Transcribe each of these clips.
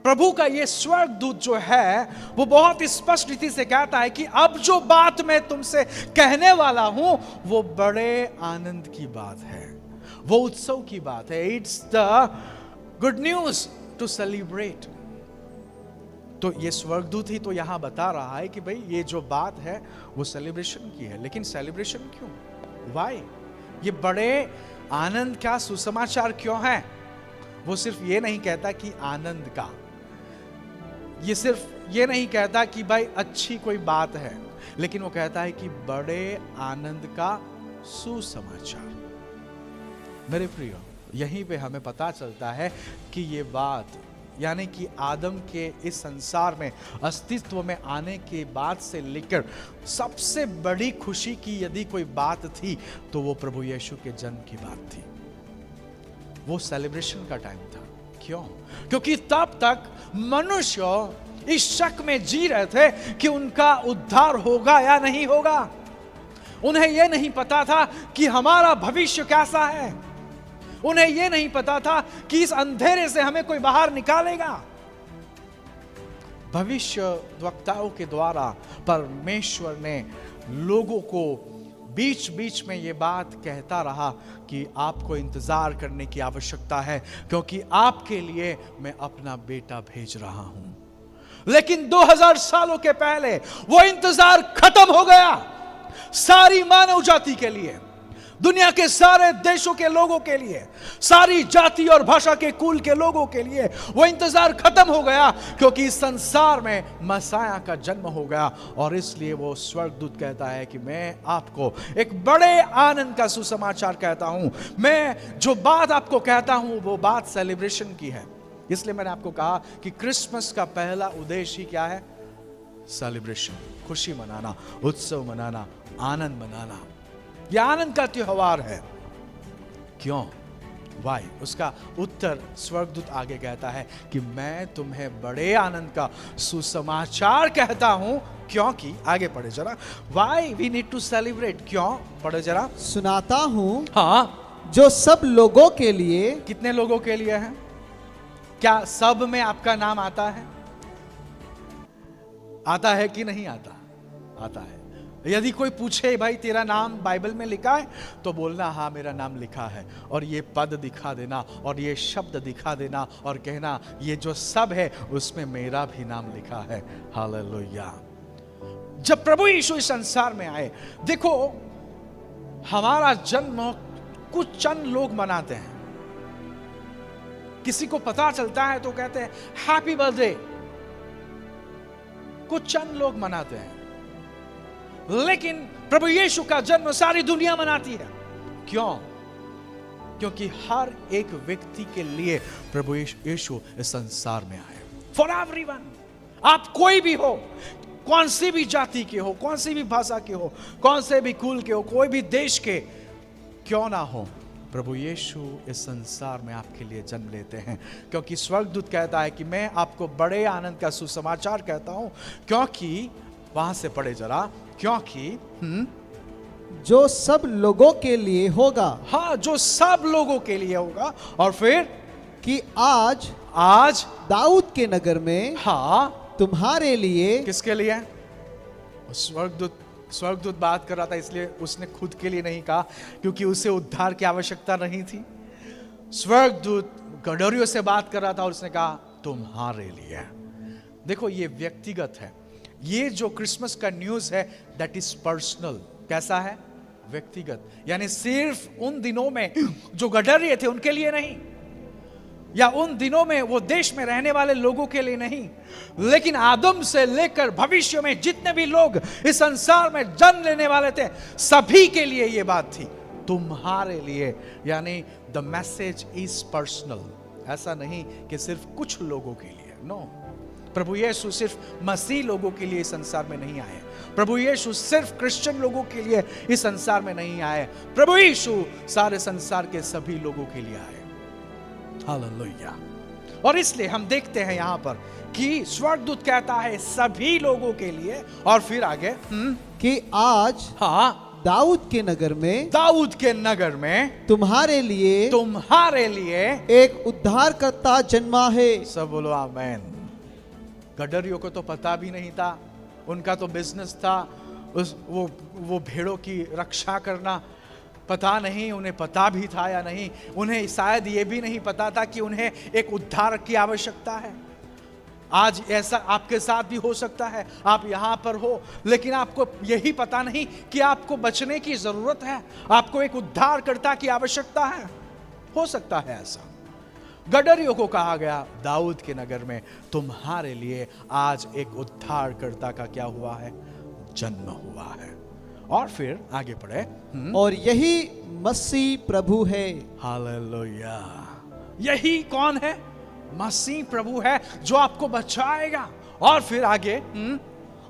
प्रभु का ये स्वर्गदूत जो है वो बहुत स्पष्ट रीति से कहता है कि अब जो बात मैं तुमसे कहने वाला हूं वो बड़े आनंद की बात है, वो उत्सव की बात है। It's the good news to celebrate. तो ये स्वर्गदूत ही तो यहां बता रहा है कि भाई ये जो बात है वो सेलिब्रेशन की है। लेकिन सेलिब्रेशन क्यों, वाई? ये बड़े आनंद का सुसमाचार क्यों है? वो सिर्फ ये नहीं कहता कि आनंद का, ये सिर्फ ये नहीं कहता कि भाई अच्छी कोई बात है, लेकिन वो कहता है कि बड़े आनंद का सुसमाचार। मेरे प्रियो, यहीं पे हमें पता चलता है कि ये बात, यानी कि आदम के इस संसार में अस्तित्व में आने के बाद से लेकर सबसे बड़ी खुशी की यदि कोई बात थी तो वो प्रभु यीशु के जन्म की बात थी। वो सेलिब्रेशन का टाइम था। क्यों? क्योंकि तब तक मनुष्य इस शक में जी रहे थे कि उनका उद्धार होगा या नहीं होगा। उन्हें यह नहीं पता था कि हमारा भविष्य कैसा है। उन्हें यह नहीं पता था कि इस अंधेरे से हमें कोई बाहर निकालेगा। भविष्य वक्ताओं के द्वारा परमेश्वर ने लोगों को बीच बीच में ये बात कहता रहा कि आपको इंतजार करने की आवश्यकता है, क्योंकि आपके लिए मैं अपना बेटा भेज रहा हूं। लेकिन 2000 सालों के पहले वो इंतजार खत्म हो गया। सारी मानव जाति के लिए, दुनिया के सारे देशों के लोगों के लिए, सारी जाति और भाषा के कुल के लोगों के लिए वो इंतजार खत्म हो गया, क्योंकि इस संसार में मसाया का जन्म हो गया। और इसलिए वो स्वर्गदूत कहता है कि मैं आपको एक बड़े आनंद का सुसमाचार कहता हूं। मैं जो बात आपको कहता हूं वो बात सेलिब्रेशन की है। इसलिए मैंने आपको कहा कि क्रिसमस का पहला उद्देश्य ही क्या है? सेलिब्रेशन, खुशी मनाना, उत्सव मनाना, आनंद मनाना। यह आनंद का त्योहार है। क्यों? वाई? उसका उत्तर स्वर्गदूत आगे कहता है कि मैं तुम्हें बड़े आनंद का सुसमाचार कहता हूं, क्योंकि आगे पढ़े जरा। Why we need to celebrate? क्यों? पढ़े जरा। सुनाता हूं, हाँ, जो सब लोगों के लिए। कितने लोगों के लिए है? क्या सब में आपका नाम आता है? आता है कि नहीं आता? आता है। यदि कोई पूछे भाई तेरा नाम बाइबल में लिखा है, तो बोलना हाँ मेरा नाम लिखा है, और ये पद दिखा देना और ये शब्द दिखा देना और कहना ये जो सब है उसमें मेरा भी नाम लिखा है। हालेलुया। जब प्रभु यीशु इस संसार में आए, देखो हमारा जन्म कुछ चंद लोग मनाते हैं। किसी को पता चलता है तो कहते हैं हैप्पी बर्थडे, कुछ चंद लोग मनाते हैं। लेकिन प्रभु यीशु का जन्म सारी दुनिया मनाती है। क्यों? क्योंकि हर एक व्यक्ति के लिए प्रभु यीशु इस संसार में आए। For everyone. आप कोई भी हो, कौन सी भी जाति के हो, कौन सी भी भाषा के हो, कौन से भी कुल के हो, कोई भी देश के क्यों ना हो, प्रभु यीशु इस संसार में आपके लिए जन्म लेते हैं। क्योंकि स्वर्गदूत कहता है कि मैं आपको बड़े आनंद का सुसमाचार कहता हूं, क्योंकि वहां से पढ़े जरा। क्योंकि जो सब लोगों के लिए होगा। हाँ, जो सब लोगों के लिए होगा। और फिर कि आज दाऊद के नगर में, हाँ, तुम्हारे लिए। किसके लिए? स्वर्गदूत बात कर रहा था, इसलिए उसने खुद के लिए नहीं कहा, क्योंकि उसे उद्धार की आवश्यकता नहीं थी। स्वर्गदूत गडोरियों से बात कर रहा था और उसने कहा तुम्हारे लिए। देखो ये व्यक्तिगत है। ये जो क्रिसमस का न्यूज है दैट इज पर्सनल। कैसा है? व्यक्तिगत। यानी सिर्फ उन दिनों में जो गडरिये थे उनके लिए नहीं, या उन दिनों में वो देश में रहने वाले लोगों के लिए नहीं, लेकिन आदम से लेकर भविष्य में जितने भी लोग इस संसार में जन्म लेने वाले थे सभी के लिए ये बात थी, तुम्हारे लिए। यानी द मैसेज इज पर्सनल। ऐसा नहीं कि सिर्फ कुछ लोगों के लिए। नो, प्रभु यीशु सिर्फ मसीह लोगों के लिए इस संसार में नहीं आए। प्रभु यीशु सिर्फ क्रिश्चियन लोगों के लिए इस संसार में नहीं आए। प्रभु यीशु सारे संसार के सभी लोगों के लिए आए। हालेलुया। और इसलिए हम देखते हैं यहां पर कि स्वर्गदूत कहता है सभी लोगों के लिए, और फिर आगे कि आज, हाँ, दाऊद के नगर में दाऊद के नगर में तुम्हारे लिए एक उद्धारकर्ता जन्मा है। सब बोलो आमेन। गडरियों को तो पता भी नहीं था, उनका तो बिजनेस था वो भेड़ों की रक्षा करना, पता नहीं उन्हें पता भी था या नहीं, उन्हें शायद ये भी नहीं पता था कि उन्हें एक उद्धार की आवश्यकता है। आज ऐसा आपके साथ भी हो सकता है, आप यहां पर हो लेकिन आपको यही पता नहीं कि आपको बचने की जरूरत है, आपको एक उद्धारकर्ता की आवश्यकता है। हो सकता है ऐसा। गडरियों को कहा गया दाऊद के नगर में तुम्हारे लिए आज एक उद्धारकर्ता का क्या हुआ है, जन्म हुआ है। और फिर आगे पढ़े, और यही मसीह प्रभु है। हालेलुया। यही कौन है? मसीह प्रभु है जो आपको बचाएगा। और फिर आगे,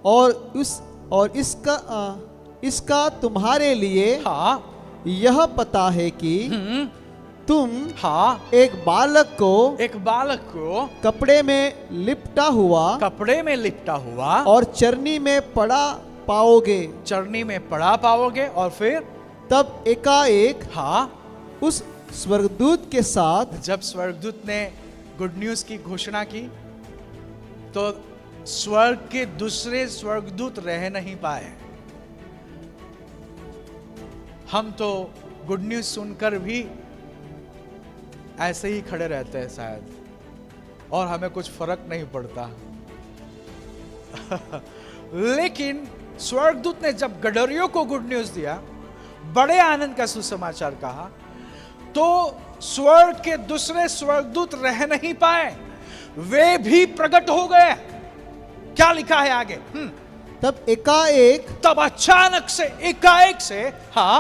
और इसका तुम्हारे लिए यह पता है कि तुम एक बालक को कपड़े में लिपटा हुआ और चरनी में पड़ा पाओगे। और फिर तब एकाएक उस स्वर्गदूत के साथ, जब स्वर्गदूत ने गुड न्यूज की घोषणा की तो स्वर्ग के दूसरे स्वर्गदूत रह नहीं पाए। हम तो गुड न्यूज सुनकर भी ऐसे ही खड़े रहते हैं शायद, और हमें कुछ फर्क नहीं पड़ता। लेकिन स्वर्गदूत ने जब गडरियों को गुड न्यूज दिया, बड़े आनंद का सुसमाचार कहा, तो स्वर्ग के दूसरे स्वर्गदूत रह नहीं पाए, वे भी प्रकट हो गए। क्या लिखा है आगे? तब अचानक से एकाएक से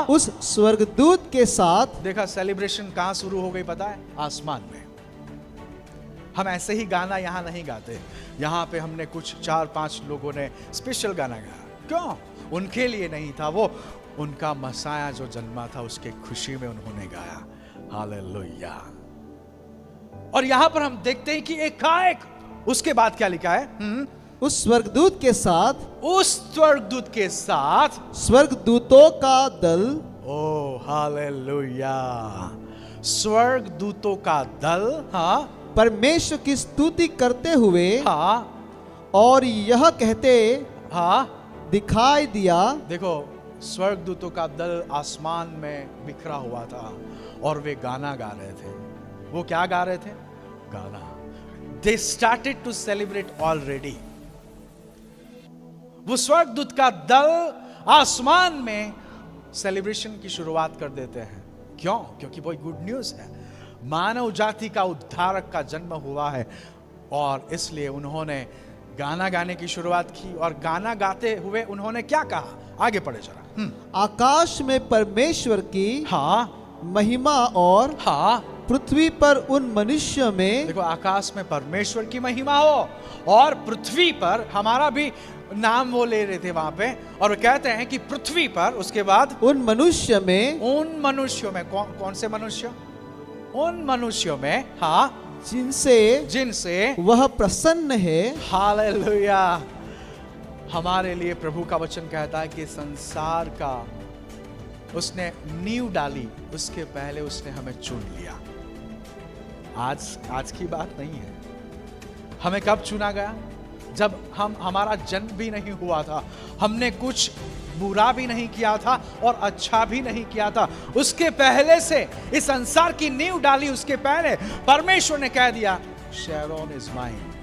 उस स्वर्गदूत के साथ, देखा सेलिब्रेशन कहां शुरू हो गई पता है? आसमान में। हम ऐसे ही गाना यहां नहीं गाते, यहां पे हमने कुछ 4-5 लोगों ने स्पेशल गाना गाया। क्यों? उनके लिए नहीं था, वो उनका मसाया जो जन्मा था उसके खुशी में उन्होंने गाया। हालेलुया। और यहां पर हम देखते हैं कि एकाएक उसके बाद क्या लिखा है? उस स्वर्गदूत के साथ स्वर्गदूतों का दल। ओ हालेलुया। स्वर्गदूतों का दल परमेश्वर की स्तुति करते हुए और यह कहते दिखाई दिया। देखो, स्वर्गदूतों का दल आसमान में बिखरा हुआ था और वे गाना गा रहे थे। वो क्या गा रहे थे? गाना। They started to celebrate already. वो स्वर्गदूत का दल आसमान में सेलिब्रेशन की शुरुआत कर देते हैं। क्यों? क्योंकि वो गुड न्यूज है, मानव जाति का उद्धारक का जन्म हुआ है, और इसलिए उन्होंने गाना गाने की शुरुआत की। और गाना गाते हुए उन्होंने क्या कहा? आगे पढ़े जरा। आकाश में परमेश्वर की महिमा और पृथ्वी पर उन मनुष्यों में। देखो, आकाश में परमेश्वर की महिमा हो और पृथ्वी पर, हमारा भी नाम वो ले रहे थे वहां पे, और कहते हैं कि पृथ्वी पर, उसके बाद उन मनुष्यों में कौन से मनुष्य? उन मनुष्यों में जिनसे वह प्रसन्न है। हालेलुया। हमारे लिए प्रभु का वचन कहता है कि संसार का उसने नींव डाली, उसके पहले उसने हमें चुन लिया। आज की बात नहीं है। हमें कब चुना गया? जब हमारा जन्म भी नहीं हुआ था, हमने कुछ बुरा भी नहीं किया था और अच्छा भी नहीं किया था। उसके पहले से इस संसार की नींव डाली, उसके पहले परमेश्वर ने कह दिया, शेरोन इज माइन।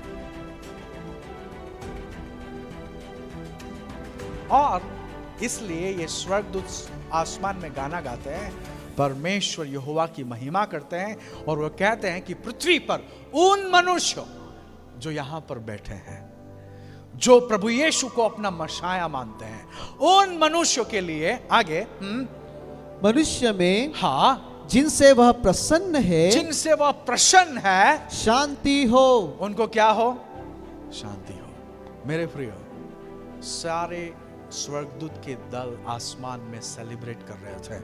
और इसलिए ये स्वर्गदूत आसमान में गाना गाते हैं, परमेश्वर यहोवा की महिमा करते हैं, और वो कहते हैं कि पृथ्वी पर उन मनुष्यों जो यहां पर बैठे हैं, जो प्रभु यीशु को अपना मशाया मानते हैं, उन मनुष्यों के लिए आगे मनुष्य में जिनसे वह प्रसन्न है, शांति हो। उनको क्या हो? शांति हो। मेरे प्रियो, सारे स्वर्गदूत के दल आसमान में सेलिब्रेट कर रहे थे।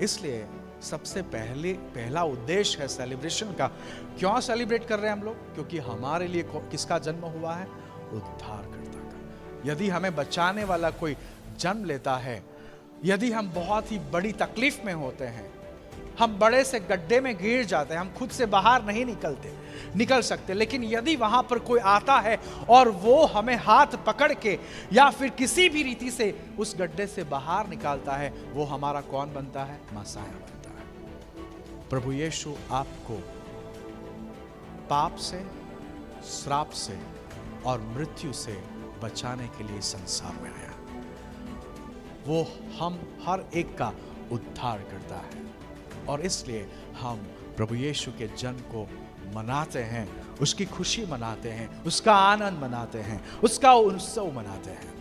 इसलिए सबसे पहला उद्देश्य है सेलिब्रेशन का। क्यों सेलिब्रेट कर रहे हैं हम लोग? क्योंकि हमारे लिए किसका जन्म हुआ है? उद्धारकर्ता का। यदि हमें बचाने वाला कोई जन्म लेता है यदि हम बहुत ही बड़ी तकलीफ में होते हैं, हम बड़े से गड्ढे में गिर जाते हैं, हम खुद से बाहर नहीं निकल सकते, लेकिन यदि वहां पर कोई आता है और वो हमें हाथ पकड़ के या फिर किसी भी रीति से उस गड्ढे से बाहर निकालता है, वो हमारा कौन बनता है? मसाया बनता है। प्रभु यीशु आपको पाप से, श्राप से और मृत्यु से बचाने के लिए संसार में आया। वो हम हर एक का उद्धार करता है और इसलिए हम प्रभु यीशु के जन्म को मनाते हैं, उसकी खुशी मनाते हैं, उसका आनंद मनाते हैं, उसका उत्सव मनाते हैं।